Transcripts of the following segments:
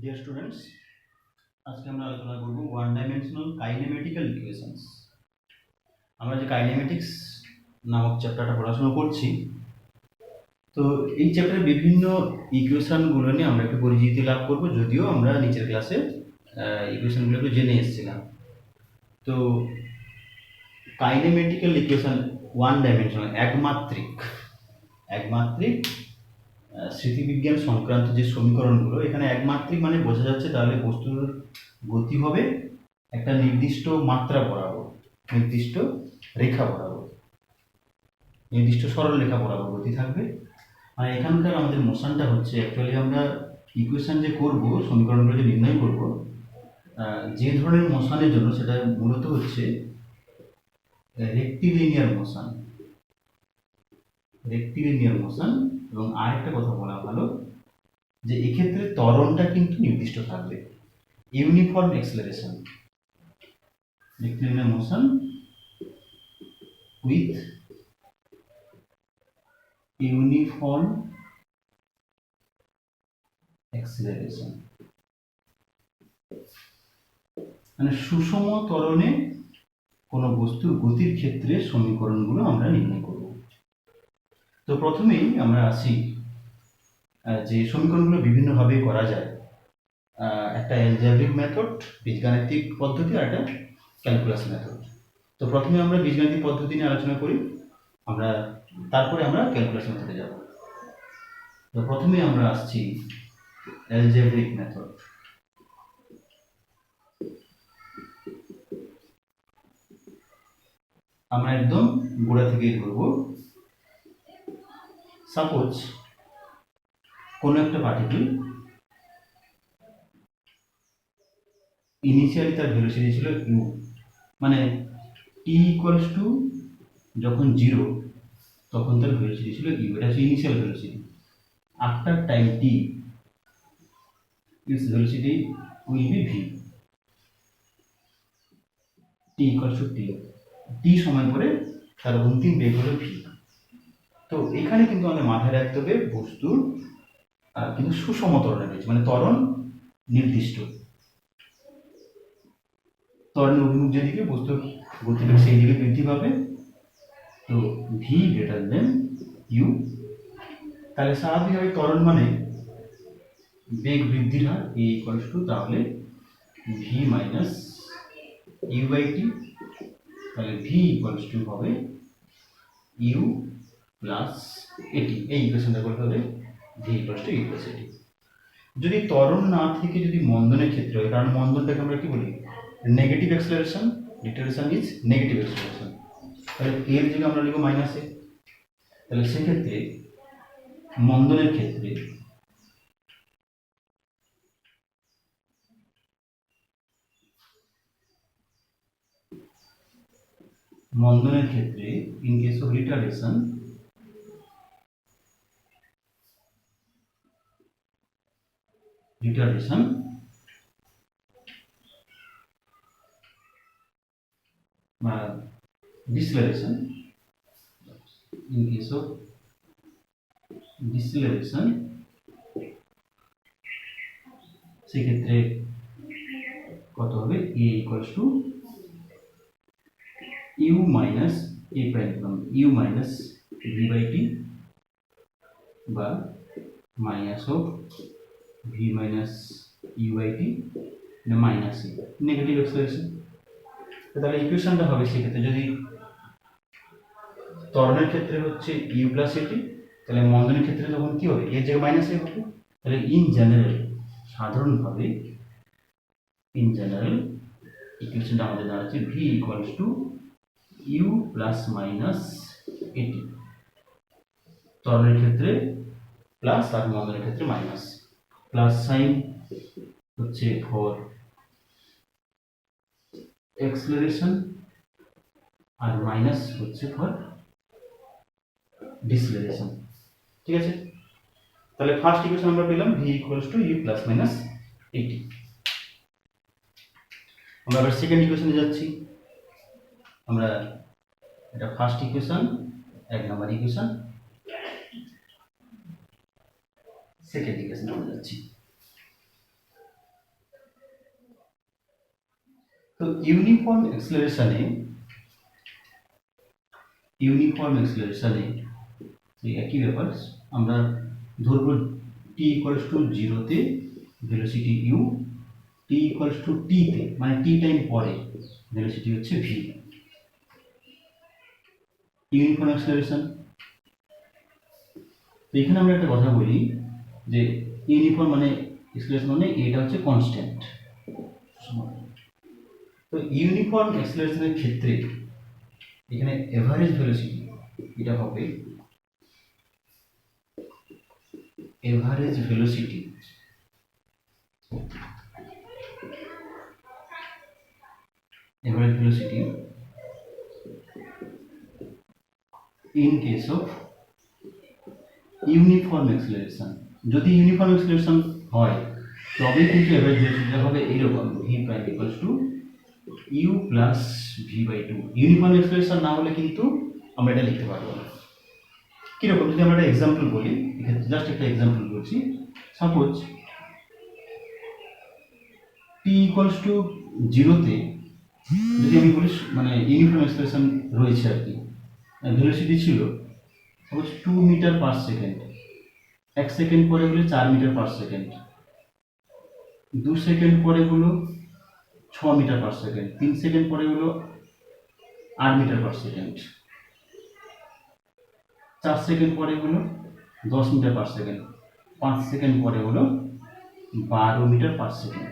Dear students, আজকে আমরা আলোচনা করব ওয়ান ডাইমেনশনাল কাইনেমেটিক্যাল ইকুয়েশনস। আমরা যে কাইনেমেটিক্স নামক চ্যাপ্টারটা পড়াশোনা করছি, তো এই চ্যাপ্টারে বিভিন্ন ইকুয়েশনগুলো নিয়ে আমরা একটু পরিচিতি লাভ করব, যদিও আমরা নিচের ক্লাসে ইকুয়েশনগুলো একটু জেনে এসেছিলাম। তো কাইনেমেটিক্যাল ইকুয়েশন ওয়ান ডাইমেনশনাল একমাত্রিক স্মৃতিবিজ্ঞান সংক্রান্ত যে সমীকরণগুলো, এখানে একমাত্রিক মানে বোঝা যাচ্ছে তাহলে বস্তুর গতি হবে একটা নির্দিষ্ট মাত্রা বরাবর, নির্দিষ্ট রেখা বরাবর, নির্দিষ্ট সরল রেখা বরাবর গতি থাকবে। আর এখানকার আমাদের মোশনটা হচ্ছে, অ্যাকচুয়ালি আমরা ইকুয়েশন যে করব, সমীকরণগুলো যে নির্ণয় করব, যে ধরনের মোশনের জন্য সেটা মূলত হচ্ছে রেক্টিলিনিয়ার মোশন। এবং আরেকটা কথা বলা ভালো যে এক্ষেত্রে ত্বরণটা কিন্তু নির্দিষ্ট থাকবে, uniform acceleration, rectilinear motion with uniform acceleration, মানে সুষম ত্বরণে কোনো বস্তুর গতির ক্ষেত্রে সমীকরণগুলো আমরা নির্ণয় করব। তো প্রথমেই আমরা আসি যে সমীকরণগুলো বিভিন্নভাবে করা যায়। একটা অ্যালজেব্রিক মেথড, বীজগাণিতিক পদ্ধতি, আর একটা ক্যালকুলাস মেথড। তো প্রথমে আমরা বীজগাণিতিক পদ্ধতি নিয়ে আলোচনা করি, তারপরে আমরা ক্যালকুলাস মেথডে যাব। তো প্রথমে আমরা আসছি অ্যালজেব্রিক মেথড। আমরা একদম গোড়া থেকেই ধরব। সাপোজ কোনো একটা পার্টিকেল ইনিশিয়ালি তার ভেলোসিটি ছিল ইউ, মানে টি ইকুয়ালস টু যখন 0 তখন তার ভেলোসিটি ছিল ইউ, এটা হচ্ছে initial velocity. After time T its velocity will be V, T equals to T সময় পরে তার অন্তিম বেগ হলো ভি। তো এখানে কিন্তু আমাদের মাথায় রাখতে হবে বস্তুর কিন্তু সুষম ত্বরণে রয়েছে, মানে ত্বরণ নির্দিষ্ট, ত্বরণের অভিমুখ যেদিকে বস্তুর গতিবেগ সেই দিকে বৃদ্ধি পাবে। তো ভি গ্রেটার দেন ইউ, তাহলে স্বাভাবিকভাবে ত্বরণ মানে বেগ বৃদ্ধির হার এ ইকুয়ালস টু, তাহলে V minus U by T, তাহলে ভি ইকুয়ালস টু হবে ইউ প্লাস এটি। এই ইকুয়েশনটা করতে হবে V equals to U plus A T. যদি ত্বরণ না থেকে যদি মন্দনের ক্ষেত্রে হয়, কারণ মন্দনটাকে আমরা কি বলি, negative acceleration, deceleration is negative acceleration, তাহলে এর জায়গায় আমরা লিখব মাইনাস এ। তাহলে সেক্ষেত্রে মন্দনের ক্ষেত্রে ইন কেস অফ রিটারেশন বা ডিসেলারেশন, in case of deceleration সেক্ষেত্রে কত হবে, a equals to u minus a prime, u minus v by t বা minus of v minus u by t minus a, negative expression. তাহলে ইকুয়েশনটা হবে সেক্ষেত্রে, যদি ত্বরণের ক্ষেত্রে হচ্ছে ইউ প্লাস এটি, তাহলে মন্দনের ক্ষেত্রে তখন কি হবে, এর জায়গায় মাইনাস এ হবে। তাহলে ইন জেনারেল, সাধারণভাবে ইন জেনারেল ইকুয়েশনটা আমাদের দাঁড়াচ্ছে V equals to U plus minus A T, ত্বরণের ক্ষেত্রে প্লাস আর মন্দনের ক্ষেত্রে মাইনাস। প্লাস সাইন হচ্ছে ফর অ্যাক্সেলারেশন আর মাইনাস হচ্ছে ফর ডিসেলারেশন। ঠিক আছে, তাহলে ফার্স্ট ইকুয়েশন আমরা পেলাম V equals to U plus minus A T. আমরা আবার সেকেন্ড ইকুয়েশনে যাচ্ছি। আমরা এটা ফার্স্ট ইকুয়েশন, এক নম্বর ইকুয়েশন, সেকেন্ড ইকুয়েশনে আমরা যাচ্ছি। তো ইউনিফর্ম অ্যাক্সেলারেশনে সেই একই ব্যাপার, আমরা ধরবো t ইকুয়ালস টু 0-তে velocity u, t equals to t-তে মানে t টাইম পরে ভেলোসিটি হচ্ছে v। ইউনিফর্ম অ্যাক্সেলারেশন, তো এখানে আমরা একটা কথা বলি যে ইউনিফর্ম মানে অ্যাক্সেলারেশন মানে এটা হচ্ছে কনস্ট্যান্ট। তো ইউনিফর্ম অ্যাক্সেলারেশনের ক্ষেত্রে এখানে এভারেজ ভেলোসিটি এটা হবে average velocity in case of uniform acceleration. যদি ইউনিফর্ম অ্যাক্সেলারেশন হয় তবে কিন্তু এভারেজ ভেলোসিটি হবে এইরকম v prime equals to u plus v/2। Uniform acceleration না হলে কিন্তু আমরা এটা লিখতে পারবো না। কিরকম, যদি আমরা একটা এক্সাম্পল বলি, এক্ষেত্রে জাস্ট একটা এক্সাম্পল বলছি। সাপোজ t ইকুয়ালস টু 0-তে যদি আমি বলি মানে ইউনিফর্ম অ্যাক্সেলারেশন রয়েছে আর কি, ভেলোসিটি ছিল suppose 2 metre per second, 1 second পরে হলো 4 মিটার পার সেকেন্ড, 2 সেকেন্ড পরে হলো 6 মিটার পার সেকেন্ড, 3 সেকেন্ড পরে হলো 8 মিটার পার সেকেন্ড, 4 সেকেন্ড পরে হলো 10 মিটার পার সেকেন্ড, 5 সেকেন্ড পরে হলো 12 মিটার পার সেকেন্ড।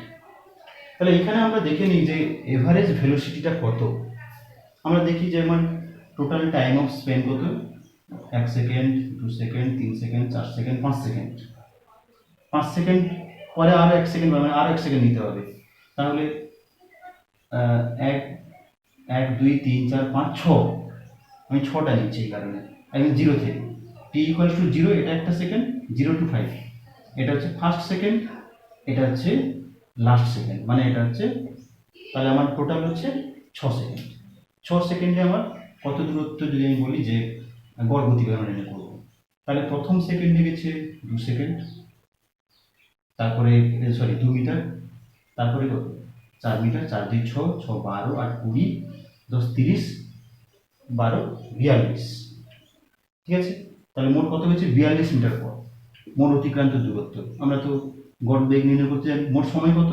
তাহলে এখানে আমরা দেখে নিই যে এভারেজ ভেলোসিটিটা কত। আমরা দেখি যে আমার টোটাল টাইম অফ স্পেন কত, 1 second, 2 second, 3 second, 4 second, 5 second. 5 second পরে আরো 1 সেকেন্ড মানে আরো 1 সেকেন্ড নিতে হবে। তাহলে 1 1 2 3 4 5 6, আমি 6টা নিচ্ছি এই কারণে একদম 0 থেকে t ইকুয়ালস টু 0, এটা একটা সেকেন্ড, 0 to 5 এটা হচ্ছে ফার্স্ট সেকেন্ড, এটা হচ্ছে লাস্ট সেকেন্ড, মানে এটা হচ্ছে, তাহলে আমার টোটাল হচ্ছে 6 সেকেন্ড। 6 সেকেন্ডে আমার কত দূরত্ব যদি আমি বলি যে গড় গতিবেগ আমরা নির্ণয় করবো, তাহলে প্রথম সেকেন্ডে গেছে 2 সেকেন্ড, তারপরে 2 মিটার, তারপরে কত 4 মিটার, 4 2 6, 6 12, 8 20, 10 30, 12 42, ঠিক আছে। তাহলে মোট কত হয়েছে 42 মিটার পর মোট অতিক্রান্ত দূরত্ব। আমরা তো গড় বেগ নির্ণয় করতে জানি। মোট সময় কত,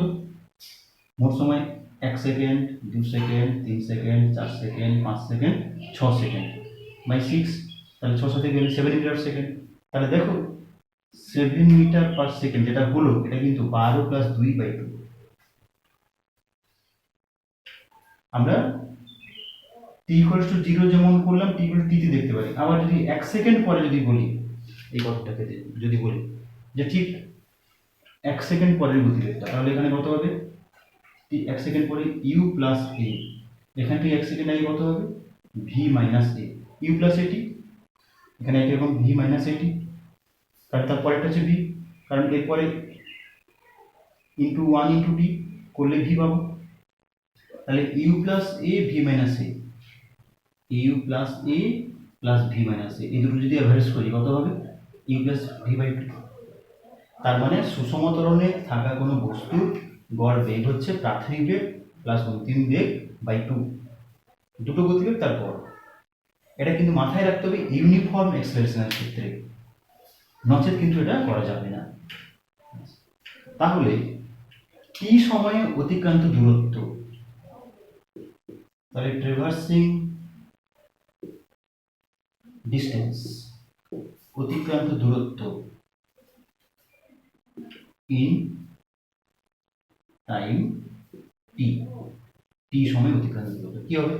মোট সময় 1 second, 2 second, 3 second, 4 second, 5 second, 6 second by 6, তাহলে 6 সাথে গেলে 7 মিটার সেকেন্ড। তাহলে দেখো 7 মিটার পার সেকেন্ড যেটা হলো এটা কিন্তু 12 প্লাস 2/2। আমরা t ইকুয়ালস টু 0 যেমন করলাম t ইকুয়াল টু t তে দেখতে পারি। আবার যদি 1 সেকেন্ড পরে যদি বলি এই কথাটাকে যদি বলি যে ঠিক 1 সেকেন্ড পরের গতিবেগটা, তাহলে এখানে কত হবে 1 সেকেন্ড পরে u প্লাস a, এখান থেকে 1 সেকেন্ড আগে কত হবে v minus a, u plus at, এখানে একই রকম v মাইনাস at, কারণ তারপরেটা হচ্ছে v, কারণ এরপরে ইন্টু 1 ইন্টু t করলে v পাবো। তাহলে u plus a v minus a, u plus a plus v minus a, এই দুটো যদি এভারেজ করি কত হবে u প্লাস v/2। তার মানে সুষম ত্বরণে থাকা কোনো বস্তুর গড় বেগ হচ্ছে প্রাথমিক বেগ প্লাস অন্তিম বেগ বাই 2, দুটো গতিবেগ তারপর। এটা কিন্তু মাথায় রাখতে হবে ইউনিফর্ম অ্যাক্সেলারেশনের ক্ষেত্রে, নচেত কিন্তু এটা করা যাবে না। তাহলে কি সময়ে অতিক্রান্ত দূরত্ব, তাহলে ট্রেভার্সিং ডিস্টেন্স, অতিক্রান্ত দূরত্ব ইন টাইম টি, টি সময় অতিক্রান্ত দূরত্ব কি হবে,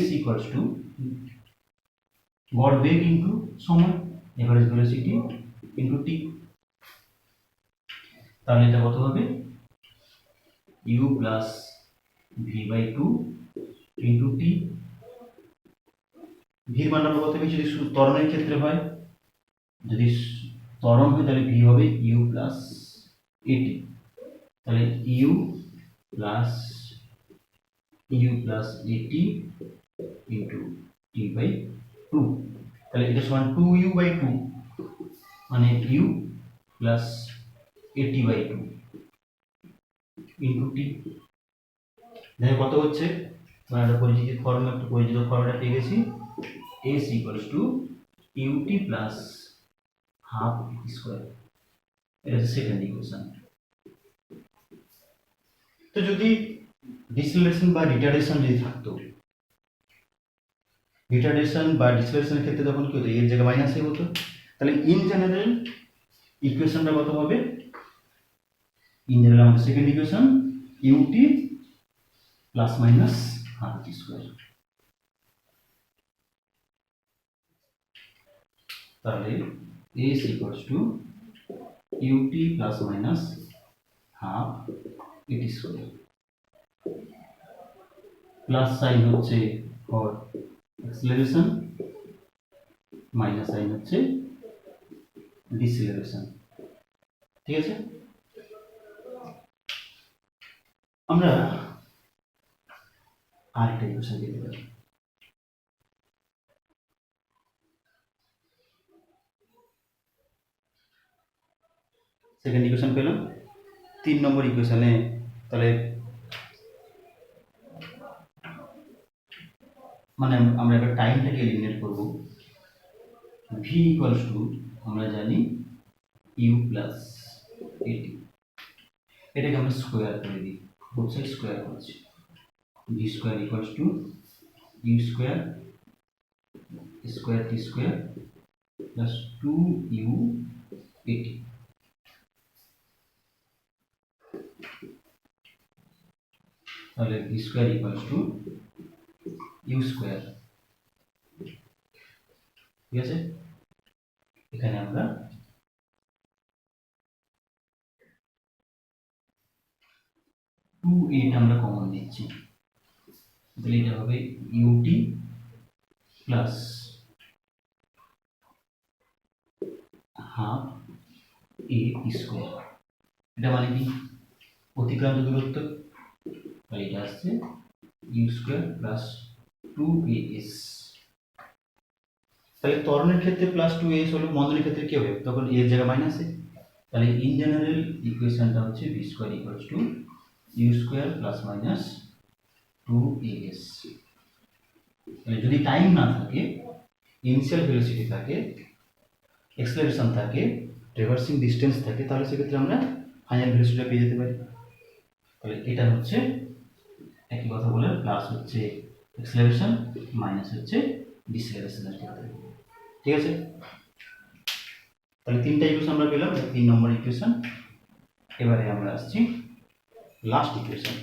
s ইকুয়ালস টু গড় বেগ ইনটু সময় এভারেজ ভেলোসিটি ইনটু টি। তাহলে এটা কত হবে u প্লাস v/2 ইনটু টি। ভির মান আমরা কত পেয়েছি, যদি ত্বরণের ক্ষেত্রে হয়, যদি ত্বরণ হয় তাহলে v হবে u প্লাস at, তাহলে u plus at into t/2, তাহলে এটা সমান 2u/2 মানে u plus at/2 into t। দেখো কত হচ্ছে, আমরা একটা পরিচিত ফর্মুলা পেয়ে গেছি, s equals to U T plus half square. এটা হচ্ছে সেকেন্ড ইকুয়েশন। তো যদি ডিসিলারেশন বা রিটার্ডেশন যদি থাকতো, রিটার্ডেশন বা ডিসিলারেশনের ক্ষেত্রে তখন কি হতো, এর জায়গায় মাইনাস এ হতো। তাহলে ইন জেনারেল ইকুয়েশনটা কত হবে, ইন জেনারেল আমাদের second equation U T plus minus half square. তাহলে s equals to U T plus minus half A T square, plus sign হচ্ছে ফর অ্যাক্সিলারেশন, মাইনাস সাইন হচ্ছে ডিসিলারেশন। ঠিক আছে, আমরা আরেকটা ইকুয়েশন দিতে পারি। সেকেন্ড ইকুয়েশন পেলাম। 3 নম্বর ইকুয়েশনে তাহলে মানে আমরা এবার টাইমটাকে এলিমিনেট করব। v ইকুয়ালস টু আমরা জানি u প্লাস এটি, এটাকে আমরা স্কোয়ার করে দিই, বোথ সাইড স্কোয়ার করছি। v square equals two u square square টি স্কোয়ার প্লাস 2u এটি। তাহলে v square equals two u square. ঠিক আছে, এখানে আমরা 2 আমরা কমন নিচ্ছি, তাহলে এটা হবে ut প্লাস হাফ এ স্কোয়ার। এটা মানে কি, অতিক্রান্ত দূরত্ব, তাহলে এটা আসছে ইউ স্কোয়ার প্লাস 2as। তাহলে ত্বরণের ক্ষেত্রে প্লাস 2as হলো, মন্দনের ক্ষেত্রে কি হবে, তখন এর জায়গায় মাইনাস এ। তাহলে ইন জেনারেল ইকুয়েশনটা হচ্ছে v square equals to U square plus minus 2as। তাহলে যদি টাইম না থাকে, ইনিশিয়াল ভেলোসিটি থাকে, অ্যাক্সেলারেশন থাকে, ট্রাভার্সিং ডিস্টেন্স থাকে, তাহলে সেক্ষেত্রে আমরা ফাইনাল ভেলোসিটিটা পেয়ে যেতে পারি। তাহলে এটা হচ্ছে একই কথা বলে, প্লাস হচ্ছে অ্যাক্সেলারেশন, মাইনাস হচ্ছে ডিসেলারেশনের ক্ষেত্রে। ঠিক আছে, তাহলে তিনটা ইকুয়েশন আমরা পেলাম, 3 নম্বর ইকুয়েশন। এবারে আমরা আসছি লাস্ট ইকুয়েশন,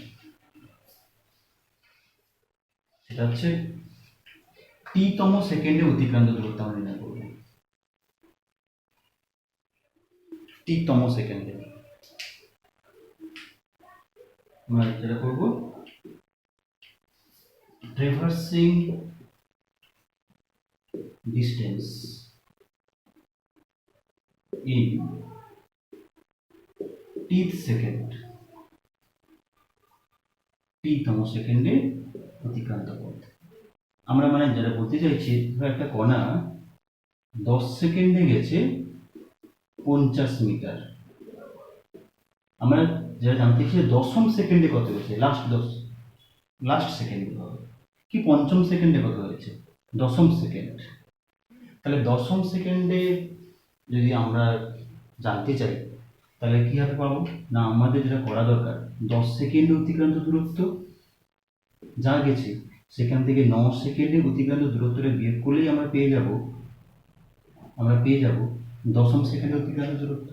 সেটা হচ্ছে t-তম সেকেন্ডে অতিক্রান্ত দূরত্ব আমরা নির্ণয় করব। t-তম সেকেন্ডে আমরা যেটা করব, traversing distance in tth second, t-তম সেকেন্ডে অতিক্রান্ত পথ। আমরা মানে যেটা বলতে চাইছি, একটা কণা 10 সেকেন্ডে গেছে 50 মিটার, আমরা যেটা জানতে চাই দশম সেকেন্ডে কত গেছে, লাস্ট সেকেন্ডে হবে কি, পঞ্চম সেকেন্ডে কত হয়েছে, দশম সেকেন্ড। তাহলে দশম সেকেন্ডে যদি আমরা জানতে চাই, তাহলে কীভাবে পাবো না, আমাদের যেটা করা দরকার, 10 সেকেন্ডে অতিক্রান্ত দূরত্ব যা গেছে সেখান থেকে 9 সেকেন্ডে অতিক্রান্ত দূরত্বটা বিয়োগ করলেই আমরা পেয়ে যাব দশম সেকেন্ডে অতিক্রান্ত দূরত্ব।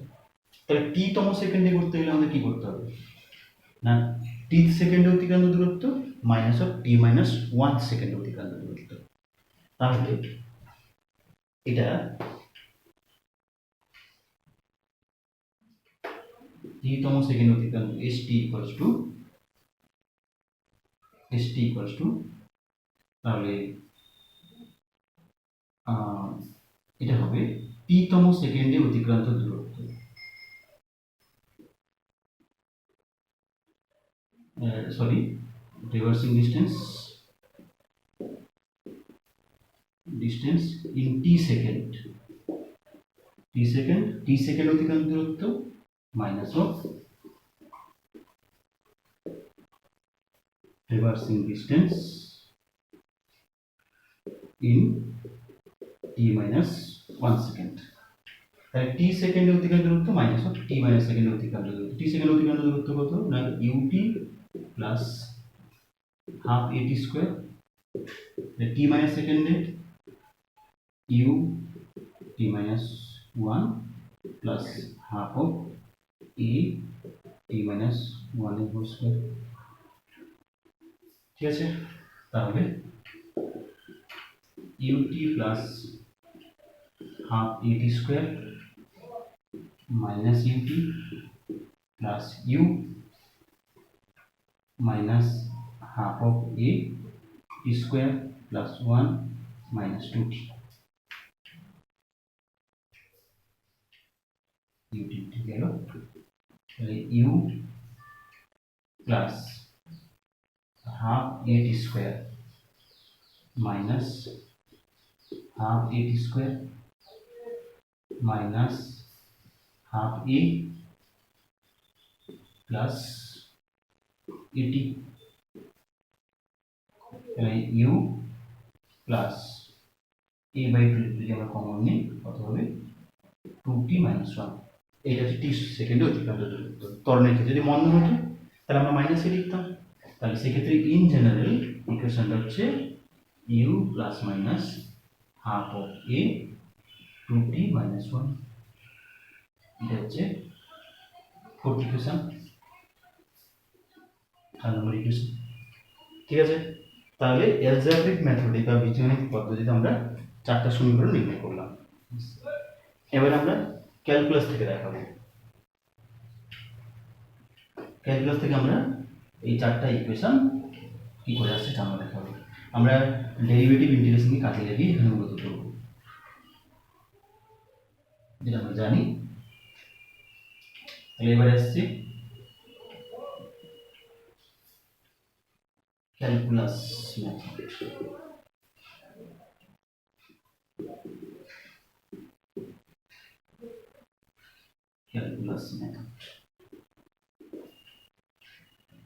তাহলে t-তম সেকেন্ডে করতে গেলে আমাদের কি করতে হবে না, টিথ সেকেন্ডে অতিক্রান্ত দূরত্ব মাইনাস অফ t মাইনাস 1 সেকেন্ডে অতিক্রান্ত দূরত্ব। তাহলে এটা t-তম সেকেন্ড অতিক্রান্ত st ইকুয়ালস টু তাহলে এটা হবে t-তম সেকেন্ডে অতিক্রান্ত দূরত্ব, sorry traversing distance in t second অতিক্রান্ত দূরত্ব minus of traversing distance in t minus 1 second. তাহলে t সেকেন্ডে অতিক্রান্ত দূরত্ব মাইনাস t মাইনাস সেকেন্ডে অতিক্রান্ত দূরত্ব। t সেকেন্ডে অতিক্রান্ত দূরত্ব কত না ut plus half at square, t minus সেকেন্ডে u t minus 1 plus half of a t minus 1 এর হোল স্কয়ার। ঠিক আছে, তাহলে ut plus half at square minus ut plus u minus half of a t square plus 1 minus 2t ut ঠিক গেল। তাহলে u plus half at square minus half at square minus half a plus at, তাহলে u plus a by 2 যদি আমরা common নিই কত হবে 2t minus 1। এটা হচ্ছে t সেকেন্ডে অতিক্রান্ত দূরত্ব ত্বরণের ক্ষেত্রে। যদি মন্দন হতো তাহলে আমরা মাইনাস এ লিখতাম। তাহলে সেক্ষেত্রে ইন জেনারেল ইকুয়েশনটা হচ্ছে u plus minus half of a 2t minus 1। এটা হচ্ছে ফোর্থ ইকুয়েশন, 3 নম্বর ইকুয়েশন। ঠিক আছে, তাহলে অ্যালজেব্রিক মেথডে বা বীজগণিত পদ্ধতিতে আমরা 4টা সমীকরণ নির্ণয় করলাম। এবার আমরা ক্যালকুলাস থেকে দেখাবো। ক্যালকুলাস থেকে আমরা এই 4টা ইকুয়েশন কি করে আসছে সেটা আমরা দেখাবো। আমরা ডেরিভেটিভ ইন্টিগ্রেশনকে কাজে লাগিয়ে এখানে মূলত করব, যেটা আমরা জানি। তাহলে এবারে আসছে ক্যালকুলাস মেথড। ক্যালকুলাস মেথড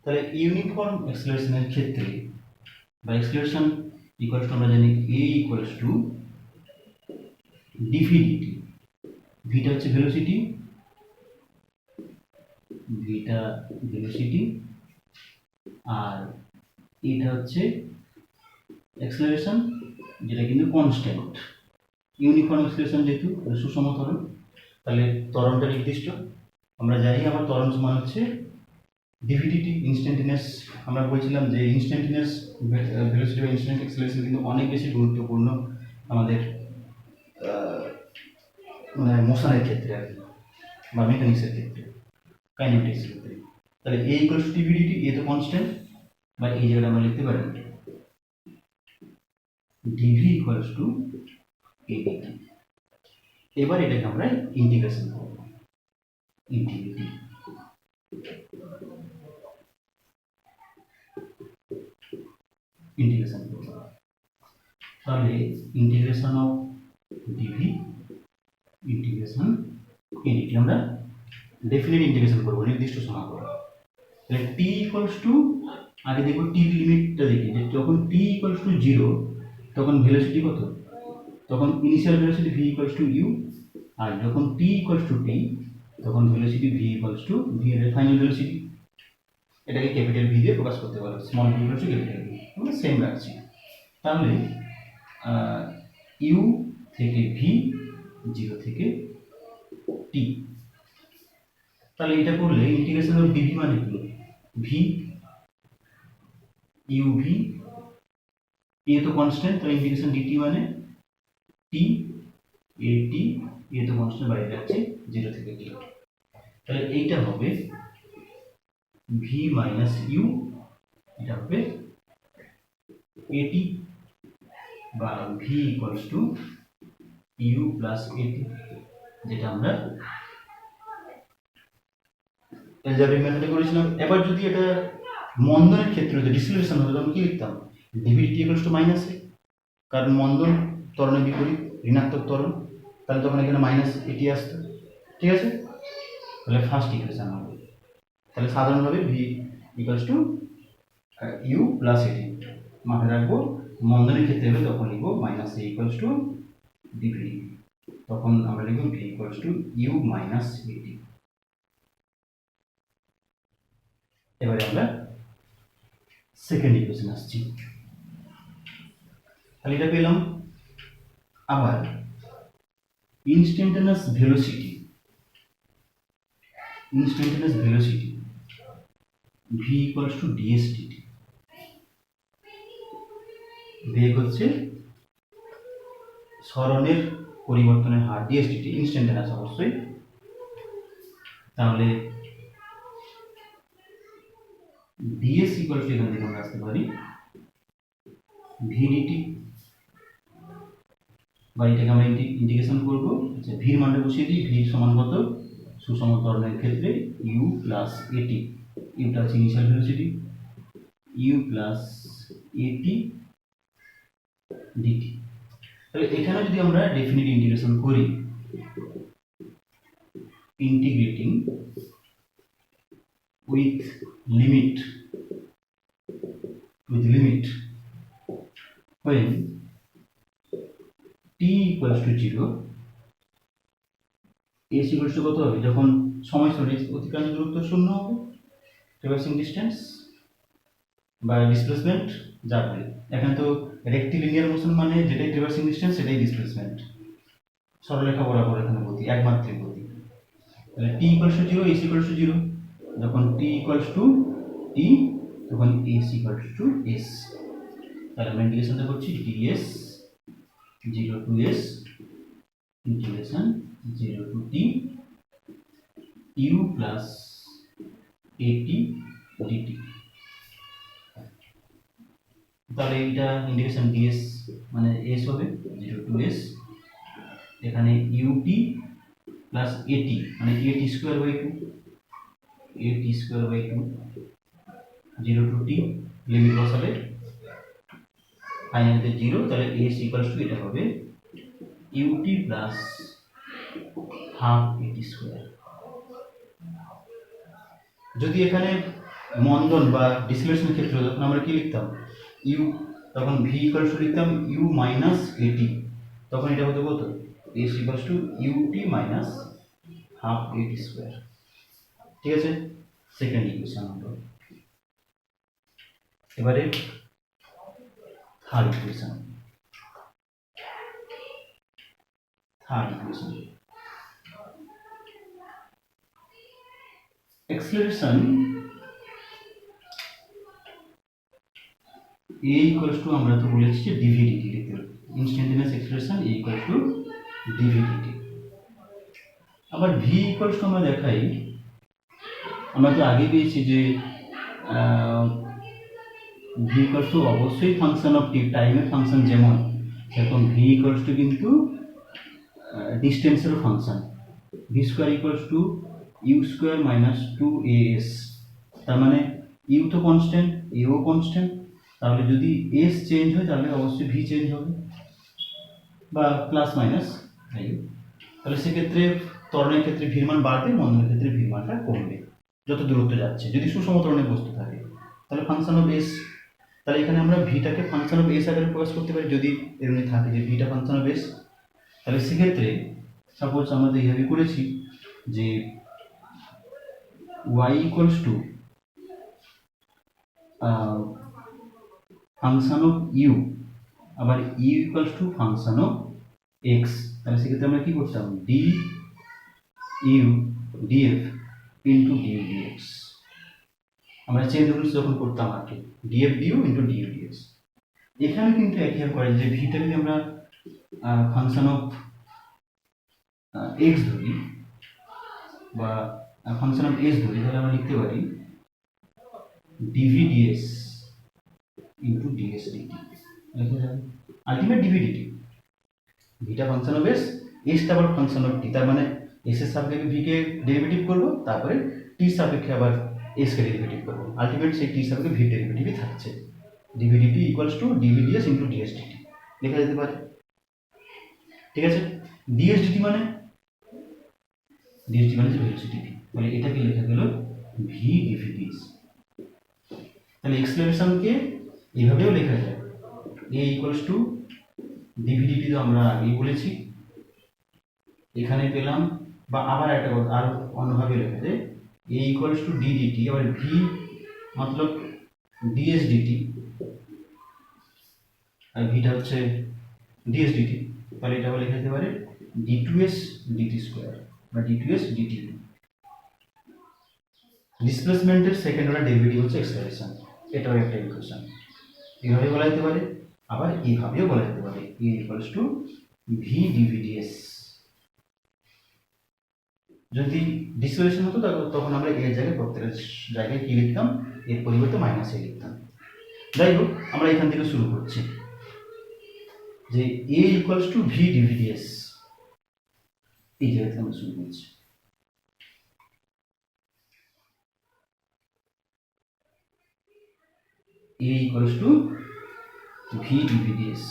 তাহলে ইউনিফর্ম অ্যাক্সেলারেশনের ক্ষেত্রে বা অ্যাক্সেলারেশন ইকুয়াল টু আমরা জানি a equals to DV DT. ভিটা হচ্ছে ভেলোসিটি, ভিটা ভেলোসিটি, আর এটা হচ্ছে অ্যাক্সেলারেশন যেটা কিন্তু কনস্ট্যান্ট। ইউনিফর্ম অ্যাক্সেলারেশন যেহেতু সুষম ত্বরণ, তাহলে ত্বরণটা নির্দিষ্ট। আমরা জানি আমার ত্বরণ সমান হচ্ছে ডিভিডিটি ইনস্ট্যান্টিনিয়াস। আমরা বলছিলাম যে ইনস্ট্যান্টিনিয়াস ভেলোসিটি বা ইনস্ট্যান্ট অ্যাক্সেলারেশন কিন্তু অনেক বেশি গুরুত্বপূর্ণ আমাদের মানে মোশনের ক্ষেত্রে আর কি, বা মেকানিক্সের ক্ষেত্রে, কাইনেটিক্সের ক্ষেত্রে। তাহলে a equals to D V D T, a তো কনস্ট্যান্ট, বা এই জায়গাটা আমরা লিখতে পারি D V equals to a D T. এবার এটাকে আমরা ইন্টিগ্রেশন করব, ইন্টিগ্রেটিং। ইন্টিগ্রেশন করব, তাহলে integration of D V integration A D T আমরা ডেফিনেট ইন্টিগ্রেশন করব, নির্দিষ্ট সময় করব। তাহলে t ইকুয়ালস টু, আগে দেখো t লিমিটটা দেখি, যে যখন t ইকুয়ালস টু 0 তখন ভেলোসিটি কত, তখন initial velocity v equals two u, আর যখন t ইকুয়ালস টু t তখন velocity v equals two v এর ফাইনাল ভেলোসিটি। এটাকে ক্যাপিটাল v দিয়ে প্রকাশ করতে পারো, small v equals two capital v, আমরা সেম রাখছি। তাহলে u থেকে v, 0 থেকে t। তাহলে এটা করলে ইন্টিগ্রেশন অফ ডিভি মানে কি, v uv, a তো কনস্ট্যান্ট, তাহলে ইন্টিগ্রেশন dt মানে t at, a তো কনস্ট্যান্ট বাইরে যাচ্ছে 0 থেকে t। তাহলে এইটা হবে v মাইনাস u, এটা হবে at, বা v equals two u plus at, যেটা আমরা অ্যালজেব্রিক মেথডে করেছিলাম। এবার যদি এটা মন্দনের ক্ষেত্রে হতো, ডিসিলেশন হতো, তখন কি লিখতাম ডিভিডিটি ইকুয়ালস টু মাইনাস এ, কারণ মন্দন ত্বরণের বিপরীত, ঋণাত্মক ত্বরণ, তাহলে তখন এখানে মাইনাস এটি আসতো। ঠিক আছে, তাহলে ফার্স্ট ইকুয়েশন হবে, তাহলে সাধারণভাবে v equals to U plus A T মাথায় রাখবো, মন্দনের ক্ষেত্রে হলে তখন লিখবো minus A equals to D V, তখন আমরা লিখব V equals to U minus A T. এবারে আমরা সেকেন্ড ইকুয়েশন আসছি, তাহলে এটা পেলাম। আবার instantaneous velocity V equals to DS DT, বেগ হচ্ছে সরণের পরিবর্তনের হার, ডিএস ডিটি ইনস্ট্যান্টানেয়াস অবশ্যই। তাহলে ডিএস ইকুয়ালস টু এখান থেকে আমরা আসতে পারি ভি ডিটি, বা এটাকে আমরা ইন্টিগ্রেশন করবো, আচ্ছা ভির মানটা বসিয়ে দিই, ভি সমান কত, সুষম ত্বরণের ক্ষেত্রে ইউ প্লাস এটি, ইউটা হচ্ছে ইনিশিয়াল ভেলোসিটি, ইউ প্লাস এটি ডিটি। তাহলে এখানে যদি আমরা ডেফিনিট ইন্টিগ্রেশন করি, integrating with limit when t equals to 0, s equals to কত হবে, যখন সময় সরে অতিক্রান্ত দূরত্ব শূন্য হবে, ট্রাভার্সিং ডিসটেন্স বা ডিসপ্লেসমেন্ট যা বলে, এখানে তো রেক্টিলিনিয়ার মোশন মানে যেটাই ট্রাভার্সিং ডিসটেন্স সেটাই ডিসপ্লেসমেন্ট, সরলরেখা বরাবর এখানে গতি, একমাত্রিক গতি। তাহলে t equals to 0, s equals to 0, যখন t equals to t তখন s equals to s, তাহলে আমরা ইন্টিগ্রেশনটা করছি ds 0 to s integration 0 to t u plus at dt। তাহলে এটা ইন্টিগ্রেশন ds মানে s হবে 0 to s, এখানে ut প্লাস at মানে at square by 2 0 to t, limit বসাবে ফাইনালিতে 0, তাহলে s ইকুয়ালস টু এটা হবে ut plus half at square. যদি এখানে মন্দন বা ডিসপ্লেসমেন্ট ক্ষেত্রে তখন আমরা কি লিখতাম, u, তখন v ইকুয়ালস টু লিখতাম u মাইনাস at, তখন এটা হতো কত, s equals two ut minus half at square. ঠিক আছে, সেকেন্ড ইকুয়েশন হলো। এবারে third equation, acceleration a equals to আমরা তো বলেছি যে dv dt লিখতে হবে, ইনস্ট্যান্টানিয়াস acceleration a equals to dv dt। আবার v equals to আমরা দেখাই, আমরা তো আগে পেয়েছি যে v equals to অবশ্যই ফাংশন অফ টি, টাইমের ফাংশন যেমন, সেরকম v equals to কিন্তু ডিস্টেন্সের function, v square equals to U square minus 2as, তার মানে ইউ তো কনস্ট্যান্ট, এও কনস্ট্যান্ট, তাহলে যদি s চেঞ্জ হয় তাহলে অবশ্যই v চেঞ্জ হবে বা প্লাস মাইনাস যাই হোক। তাহলে সেক্ষেত্রে ত্বরণের ক্ষেত্রে ভির মান বাড়বে, মন্দনের ক্ষেত্রে ভির মানটা কমবে যত দূরত্ব যাচ্ছে, যদি সুষম ত্বরণের বস্তু থাকে। তাহলে ফাংশন অফ s, তাহলে এখানে আমরা ভিটাকে ফাংশন অফ s আকারে প্রকাশ করতে পারি যদি এমনি থাকে যে ভিটা ফাংশন অফ s। তাহলে সেক্ষেত্রে সাপোজ আমরা এইভাবে করেছি যে y equals to function of U, আবার U equals to function of X. তাহলে সেক্ষেত্রে আমরা কি করতাম, D U DF into DU DX, আমরা চেন রুলস যখন করতাম আর কি, DF DU into DU DX. এখানে কিন্তু একই করে যে ভিটা যদি আমরা ফাংশন অফ এক্স ধরি বা ফাংশন অফ এস ধরি, তাহলে আমরা লিখতে পারি DV DS into DS DT, লিখে যাবে আলটিমেট ডিভি ডিটি, ভিটা ফাংশন অফ এস, এসটা আবার ফাংশন অফ টি, তার মানে এস এর সাপেক্ষে ভি কে ডেরিভেটিভ করবো, তারপরে টি সাপেক্ষে আবার এস কে ডেরিভেটিভ করবো, আলটিমেট সেই টি সাপেক্ষে ভি ডেরিভেটিভই থাকছে, D V D T equals to D V DS into DS D T লেখা যেতে পারে। ঠিক আছে, ডিএস ডিটি মানে যে ভেলোসিটি, মানে এটাকে লেখা গেল ভি ডিভি ডিএস। তাহলে এক্সেলারেশনকে এভাবেও লেখা যায়, এ ইকুয়ালস টু ডিভিডিটি তো আমরা আগেই বলেছি, এখানে পেলাম, বা আবার একটা কথা আর অন্যভাবে লেখা যায়, এ ইকুয়ালস টু ডিডিটি, আবার ভি মতলব ডিএস ডিটি, আর ভিটা হচ্ছে ডিএস ডিটি, তাহলে এটা লেখা যেতে পারে D two S DT square বা ডি টু এস ডিটি। ডিসপ্লেসমেন্টের সেকেন্ড অর্ডার ডেরিভেটিভ হচ্ছে এক্সেলারেশন, এটাও একটা ইকুয়েশন। এভাবে বলা যেতে পারে, আবার এইভাবেও বলা যেতে পারে, এ ইকুয়ালস টু ভি ডিভিডিএস। যদি ডিসপ্লেসমেন্ট হতো তখন আমরা এর জায়গায় প্রত্যেকের জায়গায় কি লিখতাম, এর পরিবর্তে মাইনাস এ লিখতাম। যাই হোক, আমরা এখান থেকে শুরু করছি যে এ ইকুয়ালস টু ভি ডিভিডিএস, এই জায়গা থেকে আমরা শুরু করছি। A equals to V dvds.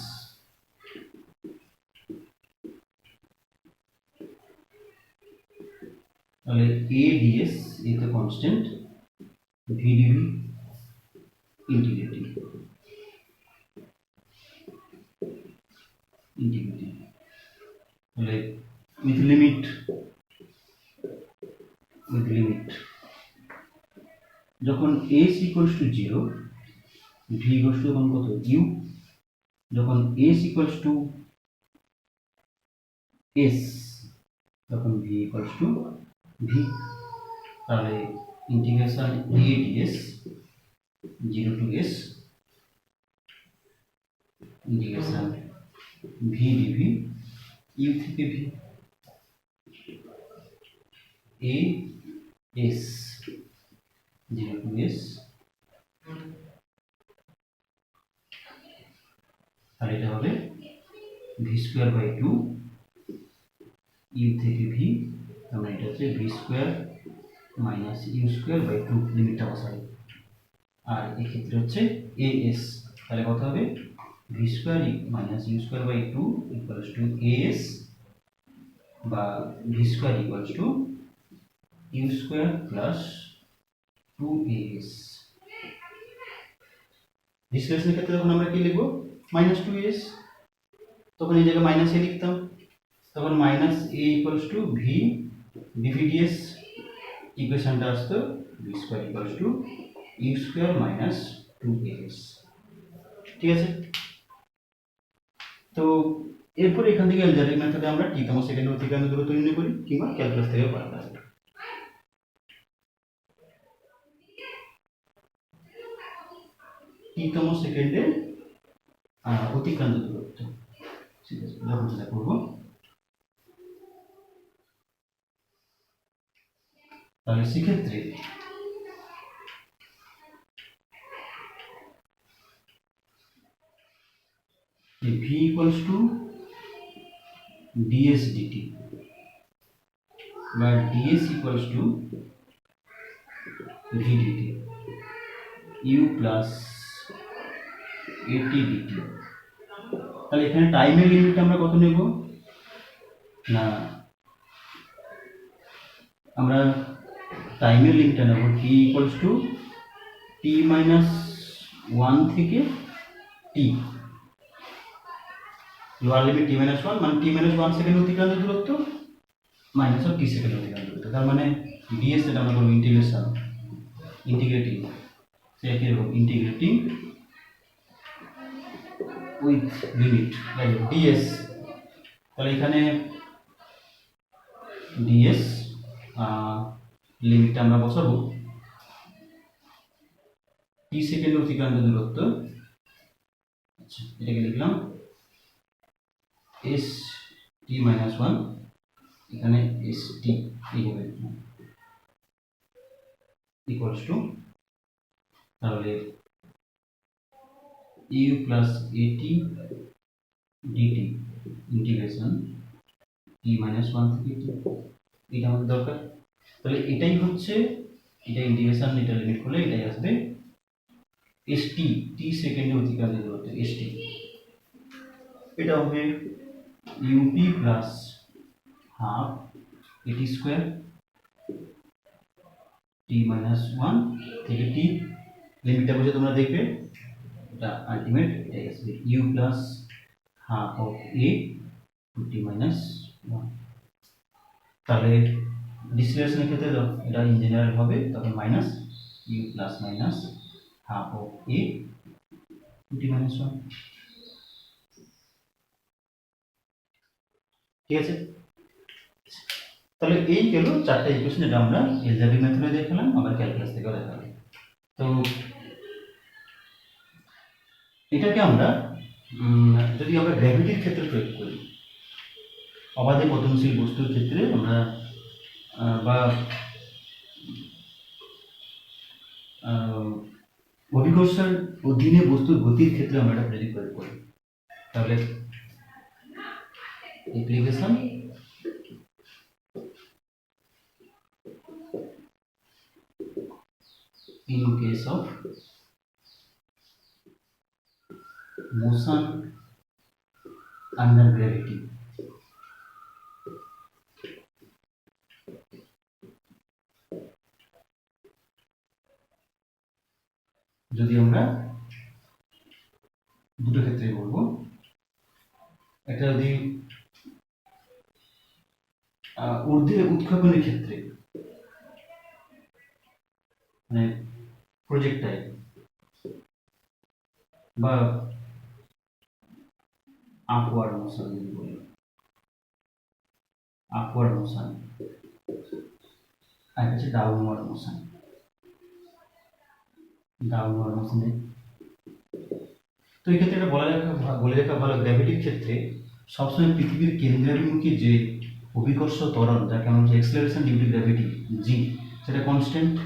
তাহলে A ds is the constant, V dv integrating. তাহলে with limit যখন s equals to 0, v equals to তখন কত u, যখন s equals to s তখন v equals to v। তাহলে integration a ds 0 to s integration v dv u থেকে v, a s 0 to s, আর এটা হবে v স্কয়ার বাই 2 u থেকে v, আমরা এটা হচ্ছে v square minus U square by 2 লিমিটটা বসাই, আর এই ক্ষেত্রে হচ্ছে as, তাহলে কত হবে v square minus U square by 2 equals to as, বা v square equals to U square plus 2as। ডিসপ্লেসমেন্টের ক্ষেত্রে যখন আমরা কি লিখব মাইনাস 2as, তখন এই জায়গায় মাইনাস এ লিখতাম, তখন minus A equals to V DVDS, ইকুয়েশনটা আসতো V square equals to U square minus 2as। ঠিক আছে, তো এরপর এখান থেকে অ্যালজেব্রিক মেথডে আমরা টি-তম সেকেন্ড অতিক্রান্ত দূরত্ব নির্ণয় করি, কিংবা ক্যালকুলাস থেকেও করা যায়। টি-তম সেকেন্ডে অতিক্রান্ত দূরত্ব, ঠিক আছে, যখন সেটা করবো তাহলে সেক্ষেত্রে v equals to ds dt, বা ds equals to v dt, u plus at dt। তাহলে এখানে টাইমের লিমিট আমরা কত নেব না, আমরা টাইমের লিমিটটা নেব t equals to t minus 1 থেকে t, lower limit t minus 1 মানে t minus 1 সেকেন্ড অতিক্রান্ত দূরত্ব মাইনাস অফ t সেকেন্ড অতিক্রান্ত দূরত্ব, তার মানে ds এটা আমরা করব ইন্টিগ্রেটিং, সে একই রকম ইন্টিগ্রেটিং উইথ লিমিট ds। তাহলে এখানে ds লিমিটটা আমরা বসাবো t সেকেন্ড অতিক্রান্ত দূরত্ব, আচ্ছা এটাকে লিখলাম s t minus 1, এখানে s t এইভাবে ইকুয়ালস টু, তাহলে u plus at dt integration t minus 1 থেকে t, এটা আমাদের দরকার। তাহলে এটাই হচ্ছে, এটা ইন্টিগ্রেশন, এটা লিমিট করলে এটাই আসবে st, t সেকেন্ডে অতিক্রান্ত দূরত্ব st, এটা হবে up plus half at square t minus 1 থেকে t লিমিটটা বসে তোমরা দেখবে এটা আলটিমেট এটাই আসবে U plus half of A two T minus one. তাহলে ডিসিলারেশনের ক্ষেত্রে এটা ইন জেনারেল হবে তখন minus U plus minus half of A two T minus one. ঠিক আছে, তাহলে এই গেল চারটা ইকুয়েশন যেটা আমরা এলজেব্রিক মেথডে দেখালাম, আবার ক্যালকুলাস থেকেও দেখালাম। তো এটাকে আমরা যদি আমরা গ্র্যাভিটির ক্ষেত্রে প্রয়োগ করি, অবাধে পতনশীল বস্তুর ক্ষেত্রে আমরা বা অভিকর্ষের অধীনে বস্তুর গতির ক্ষেত্রে আমরা এটা যদি প্রয়োগ করি, তাহলে application in case of motion under gravity, যদি আমরা দুটো ক্ষেত্রে বলবো, একটা যদি ঊর্ধ্বে উৎক্ষেপণের ক্ষেত্রে মানে প্রজেক্টাইল বা আপওয়ার্ড মোশন যদি বলি, আপওয়ার্ড মোশন আর হচ্ছে ডাউনওয়ার্ড মোশন। ডাউনওয়ার্ড মোশনে তো এই ক্ষেত্রে এটা বলে রাখা ভালো, গ্র্যাভিটির ক্ষেত্রে সবসময় পৃথিবীর কেন্দ্রাভিমুখী যে অভিকর্ষ ত্বরণ, যাকে আমরা বলছি অ্যাক্সেলারেশন ডিউ টু গ্র্যাভিটি জি, সেটা কনস্ট্যান্ট,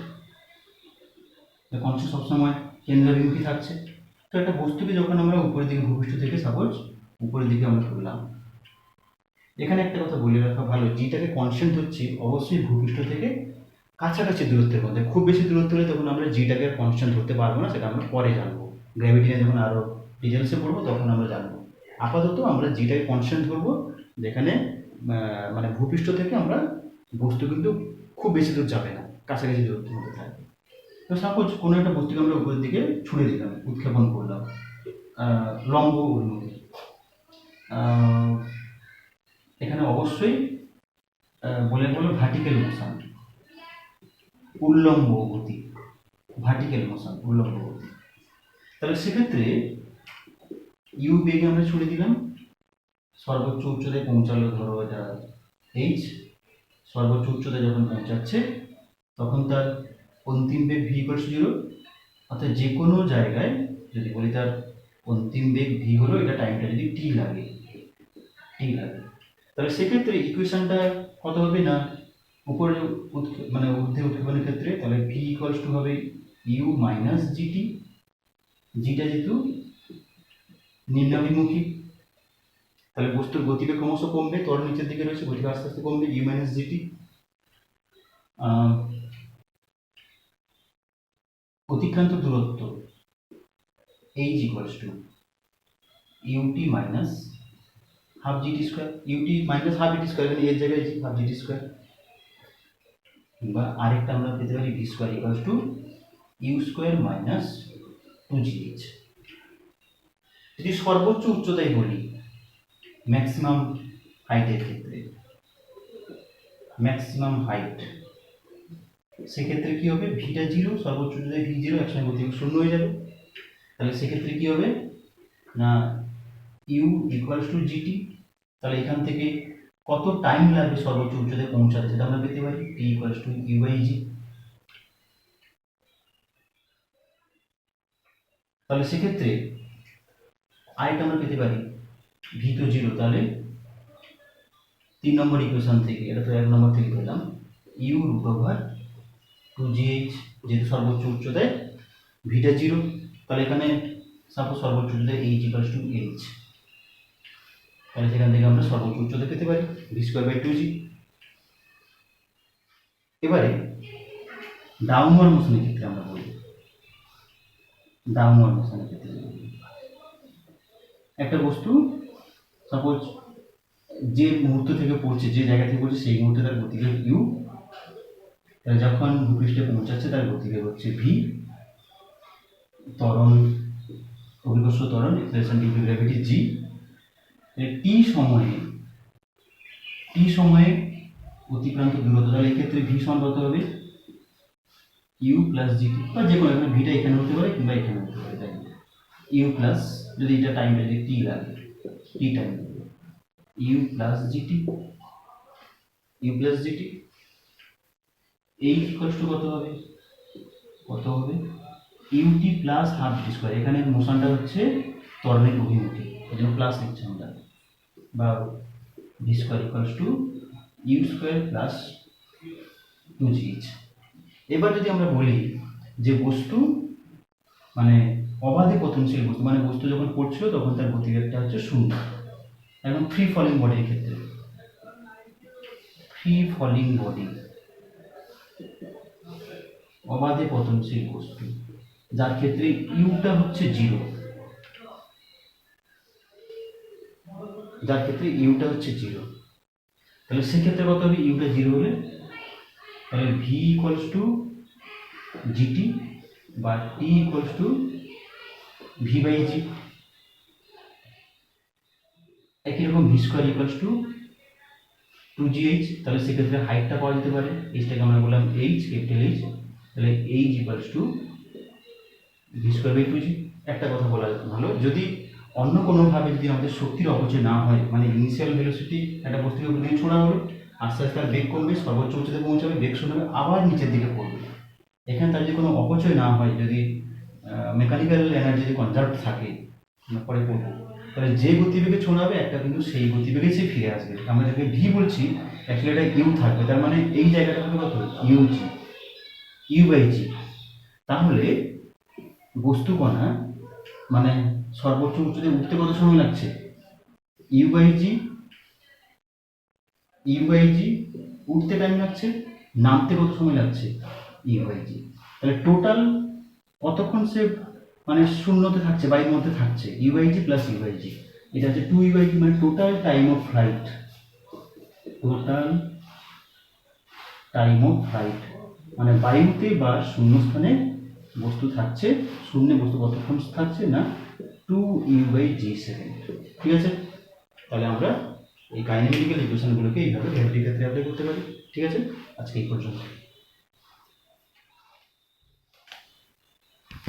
সবসময় কেন্দ্রাভিমুখী থাকছে। তো একটা বস্তুকে যখন আমরা উপরের দিকে ভূপৃষ্ঠ থেকে সাপোজ উপরের দিকে আমরা তুললাম, এখানে একটা কথা বলে রাখা ভালো, জিটাকে কনস্ট্যান্ট হচ্ছে অবশ্যই ভূপৃষ্ঠ থেকে কাছাকাছি দূরত্বের মধ্যে। খুব বেশি দূরত্ব হলে তখন আমরা জিটাকে কনস্ট্যান্ট ধরতে পারবো না, সেটা আমরা পরে জানবো, গ্র্যাভিটি নিয়ে যখন আরও ডিটেলসে পড়বো তখন আমরা জানবো। আপাতত আমরা জিটাকে কনস্ট্যান্ট ধরবো, যেখানে মানে ভূপৃষ্ঠ থেকে আমরা বস্তু কিন্তু খুব বেশি দূর যাবে না, কাছাকাছি দূরত্বের মধ্যে থাকবে। তো সাপোজ কোনো একটা বস্তুকে আমরা উপরের দিকে ছুঁড়ে দিলাম, উৎক্ষেপণ করলাম লম্ব উন্মুখে, এখানে অবশ্যই বলে ভার্টিক্যাল মোশন, উল্লম্ব গতি, ভার্টিক্যাল মোশন উল্লম্ব গতি। তাহলে সেক্ষেত্রে ইউ বেগে আমরা ছুড়ে দিলাম, সর্বোচ্চ উচ্চতায় পৌঁছালো ধরো এটা এইচ, সর্বোচ্চ উচ্চতায় যখন পৌঁছাচ্ছে তখন তার অন্তিম বেগ ভি ইকুয়ালস 0, অর্থাৎ যে কোনো জায়গায় যদি বলি তার অন্তিম বেগ ভি হলো, এটা টাইমটা যদি টি লাগে, তাহলে সেক্ষেত্রে ইকুয়েশনটা কত হবে না, উপরে মানে ঊর্ধ্বে উৎক্ষেপণের ক্ষেত্রে তাহলে ভি ইকুয়ালস টু হবে ইউ মাইনাস জিটি, জিটা যেহেতু নিম্নাভিমুখী, তাহলে বস্তুর গতিবেগ ক্রমশ কমবে, ত্বরণ নিচের দিকে রয়েছে, গতিবেগ আস্তে আস্তে কমবে, ইউ মাইনাস জিটি। অতিক্রান্ত দূরত্ব H equals to U T minus half G T square, U T minus half G T square, এখানে এর জায়গায় হাফ জিটি স্কোয়ার, বা আরেকটা আমরা পেতে পারি V square equals to U square minus 2gh। যদি সর্বোচ্চ উচ্চতায় বলি ম্যাক্সিমাম হাইটের ক্ষেত্রে, ম্যাক্সিমাম হাইট, সেক্ষেত্রে কি হবে, ভিটা 0, সর্বোচ্চ উচ্চতায় ভি 0, একসঙ্গে গতিবেগ 0 হয়ে যাবে। তাহলে সেক্ষেত্রে কি হবে না ইউ ইকুয়ালস টু জিটি, তাহলে এখান থেকে কত টাইম লাগবে সর্বোচ্চ উচ্চতায় পৌঁছাতে সেটা আমরা পেতে পারি টি ইকুয়ালস টু ইউ বাই জি। তাহলে সেক্ষেত্রে আরেকটা আমরা পেতে পারি ভি তো 0, তাহলে 3 নম্বর ইকুয়েশন থেকে, এটা তো 1 নম্বর থেকে পেলাম ইউ রুট ওভার 2gh, যেহেতু সর্বোচ্চ উচ্চতায় ভিটা 0, তাহলে এখানে সাপোজ সর্বোচ্চ উচ্চতায় এইচ ইকুয়ালস টু এইচ, তাহলে সেখান থেকে আমরা সর্বোচ্চ উচ্চতা পেতে পারি ভি স্কোয়ার বাই 2g। এবারে ডাউনওয়ার্ড মোশনের ক্ষেত্রে আমরা বলি, ডাউনওয়ার্ড মোশনের ক্ষেত্রে একটা বস্তু সাপোজ যে মুহূর্ত থেকে পড়ছে, যে জায়গা থেকে পড়ছে সেই মুহূর্তে তার গতিবেগ ইউ, তাহলে যখন ভূপৃষ্ঠে পৌঁছাচ্ছে তার গতিবেগ হচ্ছে ভি, ত্বরণ, অভিকর্ষ ত্বরণ এক্সেলারেশন ডিউ টু গ্র্যাভিটি জি, টি সময়ে অতিক্রান্ত দূরত্ব, তাহলে এক্ষেত্রে ভি সমান কত হবে, ইউ প্লাস জিটি, বা যে কোনো, এখানে ভিটা এখানে হতে পারে কিংবা এখানে হতে পারে, তাই ইউ প্লাস, যদি এটা টাইমটা যদি টি লাগে, T time, U plus GT, H equals to কত হবে UT plus half G square, এখানে মোশনটা হচ্ছে ত্বরণের অভিমুখী, এই জন্য প্লাস লিখছি আমরা, বা V square equals to U square plus 2gh। এবার যদি আমরা বলি যে বস্তু মানে অবাধে পতনশীল বস্তু, মানে বস্তু যখন পড়ছিল তখন তার গতিবেগটা হচ্ছে 0, এখন ফ্রি ফলিং বডির ক্ষেত্রে, অবাধে পতনশীল বস্তু যার ক্ষেত্রে ইউটা হচ্ছে 0, তাহলে সেক্ষেত্রে কত হবে, ইউটা 0 হলে তাহলে ভি ইকুয়ালস টু জিটি বা টি ইকুয়ালস টু ভি বাই জি। একই রকম V square equals two 2gh, তাহলে সেক্ষেত্রে হাইটটা পাওয়া যেতে পারে, এইচটাকে আমরা বললাম এইচ, ক্যাপিটাল এইচ, তাহলে H equals to V square by 2g। একটা কথা বলা ভালো, যদি অন্য কোনোভাবে যদি আমাদের শক্তির অপচয় না হয়, মানে ইনিশিয়াল ভেলোসিটি একটা বস্তুকে প্রতিদিন ছোড়া হলো, আস্তে আস্তে তার বেগ কমবে, সর্বোচ্চ উচ্চতায় পৌঁছাবে, বেগ শূন্য হবে, আবার নিচের দিকে পড়বে, এখানে তার যদি কোনো অপচয় না হয়, যদি মেকানিক্যাল এনার্জি যদি কনজার্ভ থাকে, পরে পড়বো, তাহলে যে গতিবেগে ছোড়াবে একটা কিন্তু সেই গতিবেগে সে ফিরে আসবে, আমরা যাকে ভি বলছি অ্যাকচুয়ালি এটা ইউ থাকবে, তার মানে এই জায়গাটা হবে কত, ইউ বাই জি। তাহলে বস্তু কণা মানে সর্বোচ্চ উচ্চতায় উঠতে কত সময় লাগছে, ইউ বাই জি, উঠতে টাইম লাগছে, নামতে কত সময় লাগছে, ইউ বাই জি। তাহলে টোটাল কতক্ষণ সে মানে শূন্যতে থাকছে, বায়ুর মধ্যে থাকছে, U by G plus U by G, এটা হচ্ছে 2 ইউ বাই জি, মানে টোটাল টাইম অফ ফ্লাইট, মানে বায়ুতে বা শূন্যস্থানে বস্তু থাকছে, শূন্যে বস্তু কতক্ষণ থাকছে না 2 ইউ বাই জি সেকেন্ড। ঠিক আছে, তাহলে আমরা এই কাইনেমেটিক্যাল ইকুয়েশনগুলোকে এইভাবে গ্র্যাভিটির ক্ষেত্রে অ্যাপ্লাই করতে পারি। ঠিক আছে, আজকে এই পর্যন্ত।